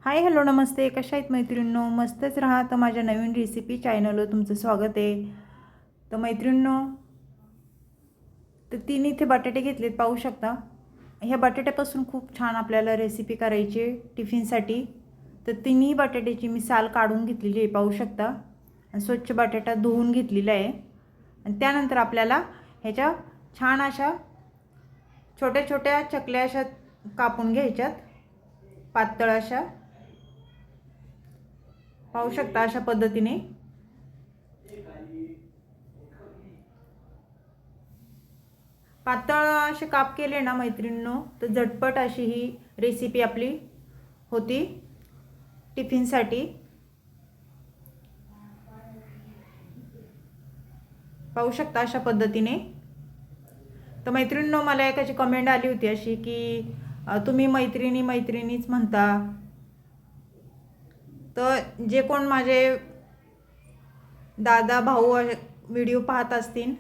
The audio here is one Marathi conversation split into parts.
हाय हॅलो नमस्ते, कशा आहेत मैत्रिणींनो? मस्तच राहा. तर माझ्या नवीन रेसिपी चॅनलवर तुमचं स्वागत आहे. तर मैत्रिणींनो, तर 3 इथे बटाटे घेतलेत, पाहू शकता. ह्या बटाट्यापासून खूप छान आपल्याला रेसिपी करायची आहे टिफिनसाठी. तर तिन्ही बटाट्याची मी साल काढून घेतलेली आहे, पाहू शकता. आणि स्वच्छ बटाटा धुवून घेतलेला आहे. आणि त्यानंतर आपल्याला ह्याच्या छान अशा छोट्या छोट्या चकल्या अशा कापून घ्यायच्यात, पातळ अशा, पाहू शकता अशा पद्धतीने. पातळ असे काप केले ना मैत्रिणींनो, तर झटपट अशी ही रेसिपी आपली होती टिफिनसाठी, पाहू शकता अशा पद्धतीने. तर मैत्रिणींनो, मला एकाची कमेंट आली होती अशी की तुम्ही मैत्रिणी मैत्रिणीच म्हणता. तर जे कोण माझे दादा भाऊ व्हिडिओ पाहत असतील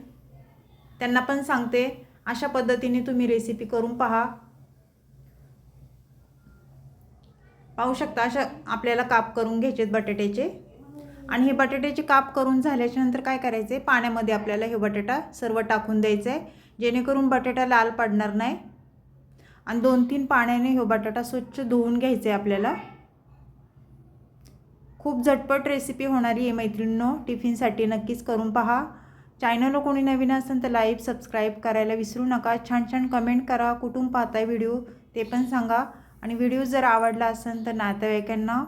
त्यांना पण सांगते, अशा पद्धतीने तुम्ही रेसिपी करून पहा. पाहू शकता अशा आपल्याला काप करून घ्यायचे बटाट्याचे. आणि हे बटाट्याचे काप करून झाल्याच्या नंतर काय करायचे, पाण्यामध्ये आपल्याला हे बटाटा सर्व टाकून द्यायचं आहे, जेणेकरून बटाटा लाल पडणार नाही. आणि 2-3 पाण्याने हे बटाटा स्वच्छ धुवून घ्यायचे आहे आपल्याला. खूप झटपट रेसिपी होणारी आहे मैत्रिणींनो, टिफिनसाठी नक्कीच करून पहा. चॅनलला कोणी नवीन असेल तर लाईक सबस्क्राईब करायला विसरू नका. छान छान कमेंट करा, कुठून पाहताय व्हिडिओ ते पण सांगा. आणि व्हिडिओ जर आवडला असेल तर नातेवाईकांना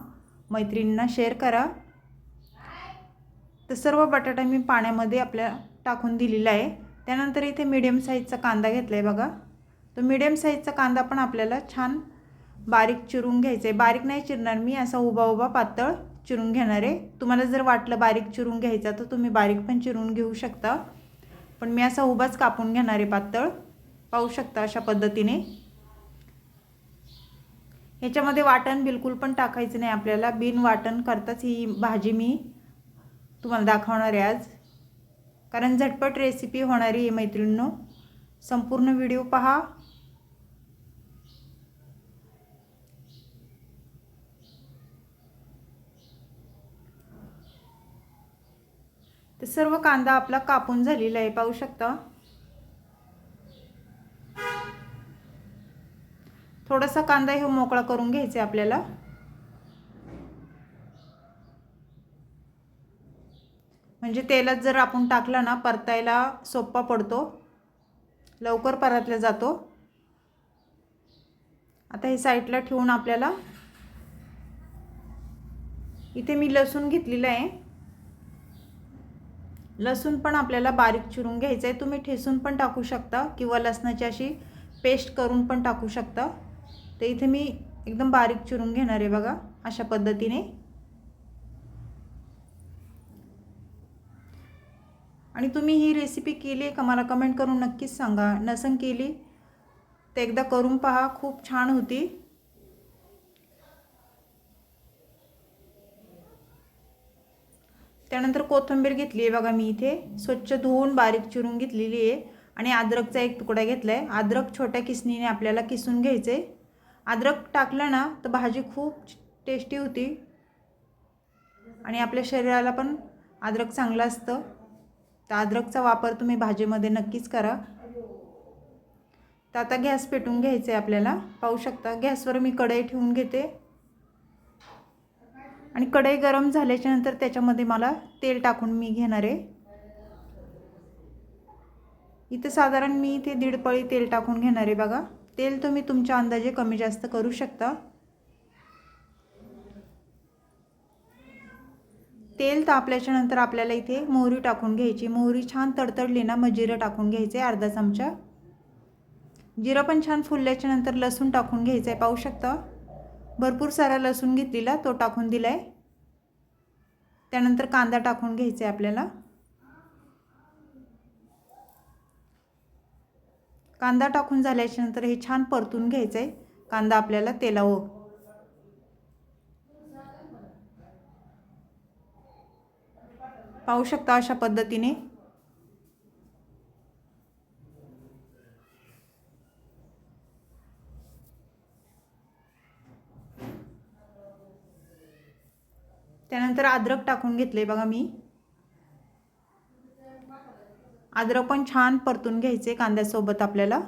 मैत्रिणींना शेअर करा. तर सर्व बटाटा मी पाण्यामध्ये आपल्या टाकून दिलेला आहे. त्यानंतर इथे मीडियम साईजचा कांदा घेतला आहे बघा. तो मीडियम साईजचा कांदा पण आपल्याला छान बारीक चिरून घ्यायचा आहे. बारीक नाही चिरणार मी, असा उभा उभा पातळ चिरून घेणार आहे. तुम्हाला जर वाटलं बारीक चिरून घ्यायचा तर तुम्ही बारीक पण चिरून घेऊ शकता, पण मी असा उभाच कापून घेणार आहे पातळ, पाहू शकता अशा पद्धतीने. ह्याच्यामध्ये वाटण बिलकुल पण टाकायचं नाही आपल्याला, बिन वाटण करताच ही भाजी मी तुम्हाला दाखवणार आहे आज, कारण झटपट रेसिपी होणारी आहे मैत्रिणींनो. संपूर्ण व्हिडिओ पहा. तर सर्व कांदा आपला कापून झालेला आहे, पाहू शकता. थोडासा कांदा हे मोकळा करून घ्यायचा आहे आपल्याला. म्हणजे तेलात जर आपण टाकला ना, परतायला सोपा पडतो, लवकर परतला जातो. आता हे साईडला ठेवून आपल्याला इथे मी लसूण घेतलेला आहे. लसूण पण आपल्याला बारीक चिरून घ्यायचं आहे. तुम्ही ठेसून पण टाकू शकता किंवा लसणाची अशी पेस्ट करून पण टाकू शकता. तर इथे मी एकदम बारीक चिरून घेणार आहे बघा, अशा पद्धतीने. आणि तुम्ही ही रेसिपी केली आहे का मला कमेंट करून नक्कीच सांगा. नसन केली तर एकदा करून पहा, खूप छान होती. त्यानंतर कोथिंबीर घेतली आहे बघा, मी इथे स्वच्छ धुवून बारीक चिरून घेतलेली आहे. आणि अद्रकचा एक तुकडा घेतला आहे. अद्रक छोट्या किसणीने आपल्याला किसून घ्यायचे. अद्रक टाकलं ना तर भाजी खूप टेस्टी होती आणि आपल्या शरीराला पण अद्रक चांगलं असतं. तर अद्रकचा वापर तुम्ही भाजीमध्ये नक्कीच करा. तर आता गॅस पेटवून घ्यायचा आहे आपल्याला, पाहू शकता. गॅसवर मी कढई ठेवून घेते आणि कढई गरम झाल्याच्या नंतर त्याच्यामध्ये मला तेल टाकून मी घेणार आहे. इथे साधारण मी इथे 1.5 पळी तेल टाकून घेणार आहे बघा. तेल तुम्ही तुमच्या अंदाजे कमी जास्त करू शकता. तेल तापल्याच्या नंतर आपल्याला इथे मोहरी टाकून घ्यायची. मोहरी छान तडतडली ना मग जिरं टाकून घ्यायचे, अर्धा चमचा. जिरं पण छान फुलल्याच्या नंतर लसूण टाकून घ्यायचं आहे, पाहू शकता. भरपूर सारा लसूण घेतलेला, तो टाकून दिलाय. त्यानंतर कांदा टाकून घ्यायचा आहे आपल्याला. कांदा टाकून झाल्याच्या नंतर हे छान परतून घ्यायचं आहे. कांदा आपल्याला तेलावर, पाहू शकता अशा पद्धतीने. त्यानंतर अद्रक टाकून घेतले बघा मी. अद्रक पण छान परतून घ्यायचे कांद्यासोबत आपल्याला.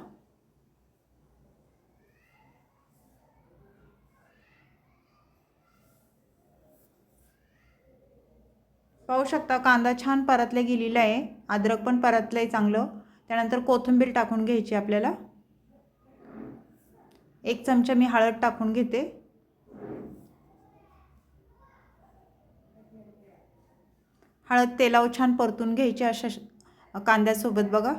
पाहू शकता कांदा छान परतला गेलेला आहे, अद्रक पण परतलं आहे चांगलं. त्यानंतर कोथिंबीर टाकून घ्यायची आपल्याला. 1 चमचा मी हळद टाकून घेते. हळद तेलावर छान परतून घ्यायची अशा कांद्यासोबत बघा.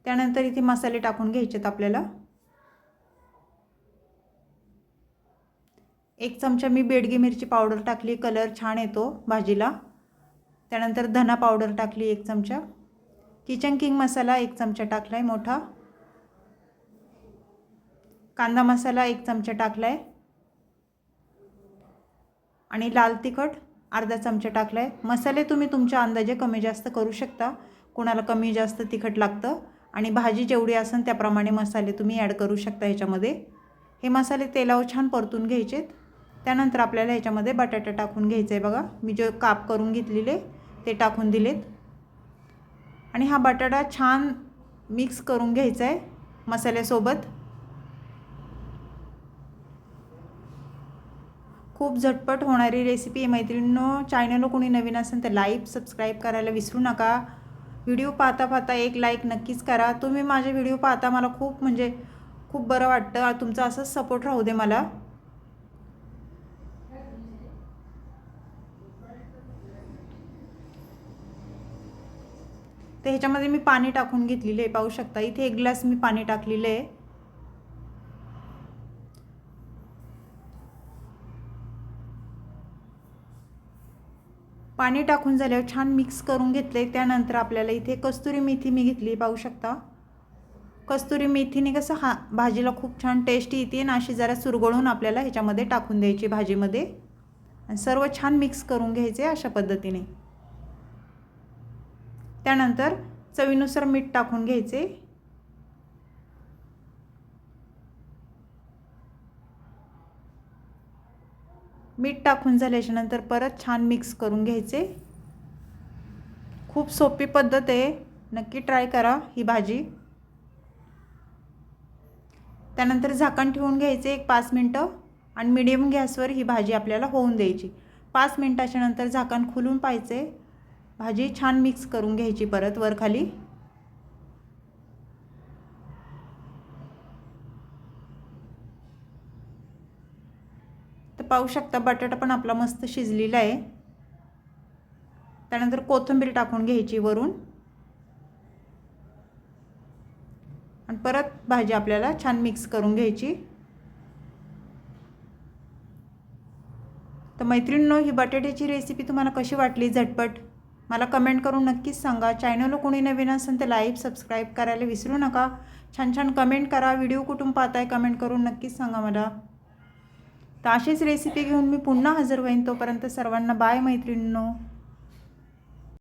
त्यानंतर इथे मसाले टाकून घ्यायचेत आपल्याला. 1 चमचा मी बेडगी मिरची पावडर टाकली, कलर छान येतो भाजीला. त्यानंतर धना पावडर टाकली 1 चमचा. किचन किंग मसाला 1 चमचा टाकलाय मोठा. कांदा मसाला 1 चमचा टाकलाय आणि लाल तिखट अर्धा चमचा टाकलाय. मसाले तुम्ही तुमच्या अंदाजे कमी जास्त करू शकता, कोणाला कमी जास्त तिखट लागतं आणि भाजी जेवढी असेल त्याप्रमाणे मसाले तुम्ही ॲड करू शकता ह्याच्यामध्ये. हे मसाले तेलावर छान परतून घ्यायचेत. त्यानंतर आपल्याला ह्याच्यामध्ये बटाटा टाकून घ्यायचा आहे बघा. मी जे काप करून घेतलेले ते टाकून दिलेत आणि हा बटाटा छान मिक्स करून घ्यायचा आहे मसाल्यासोबत. खूप झटपट होणारी रेसिपी आहे मैत्रिणींनो. चॅनलला कोणी नवीन असेल तर लाईक सबस्क्राईब करायला विसरू नका. व्हिडिओ पाहता पाहता एक लाईक नक्कीच करा. तुम्ही माझे व्हिडिओ पाहता मला खूप बरं वाटतं. तुमचा असंच सपोर्ट राहू दे मला. तर ह्याच्यामध्ये मी पाणी टाकून घेतलेले आहे, पाहू शकता इथे 1 ग्लास मी पाणी टाकलेले आहे. पाणी टाकून झाल्यावर छान मिक्स करून घेतले. त्यानंतर आपल्याला इथे कस्तुरी मेथी मी घेतली, पाहू शकता. कस्तुरी मेथीने कसं भाजीला खूप छान टेस्ट येते आणि अशी जरा सुरगळून आपल्याला ह्याच्यामध्ये टाकून द्यायची भाजीमध्ये आणि सर्व छान मिक्स करून घ्यायचे अशा पद्धतीने. त्यानंतर चवीनुसार मीठ टाकून घ्यायचे. मीठ टाकून झाल्यानंतर परत छान मिक्स करून घ्यायचे. खूप सोपी पद्धत आहे, नक्की ट्राय करा ही भाजी. त्यानंतर झाकण ठेवून घ्यायचे 5 मिनिटं आणि मीडियम गॅसवर ही भाजी आपल्याला होऊन द्यायची. 5 मिनिटाच्या नंतर झाकण खोलून पाहायचे. भाजी छान मिक्स करून घ्यायची परत वर खाली. तर पाहू शकता बटाटा पण आपला मस्त शिजलेला आहे. त्यानंतर कोथिंबीर टाकून घ्यायची वरून आणि परत भाजी आपल्याला छान मिक्स करून घ्यायची. तर मैत्रिणींनो, ही बटाट्याची रेसिपी तुम्हाला कशी वाटली झटपट मला कमेंट करून नक्कीच सांगा. चॅनलला कोणी नवीन असेल तर लाईक सबस्क्राईब करायला विसरू नका. छान कमेंट करा. व्हिडिओ कुठून पाहताय कमेंट करून नक्कीच सांगा मला. तर अशीच रेसिपी घेऊन मी पुन्हा हजर होईन. तोपर्यंत सर्वांना बाय मैत्रिणींनो.